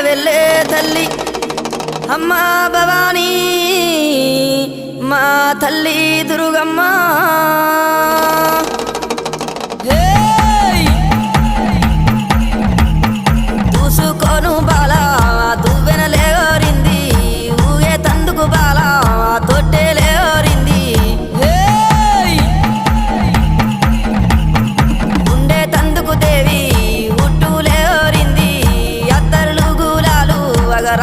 వెళ్ళే తల్లి అమ్మా భవానీ మా తల్లి దుర్గమ్మ చూసుకోను బాలా దువ్వెన లేవరింది ఊగే తందుకు బాలా తొట్టె లేవరింది ఉండే తందుకు దేవి ఉట్టు లేవరింది అత్తరులు గులాలు అగర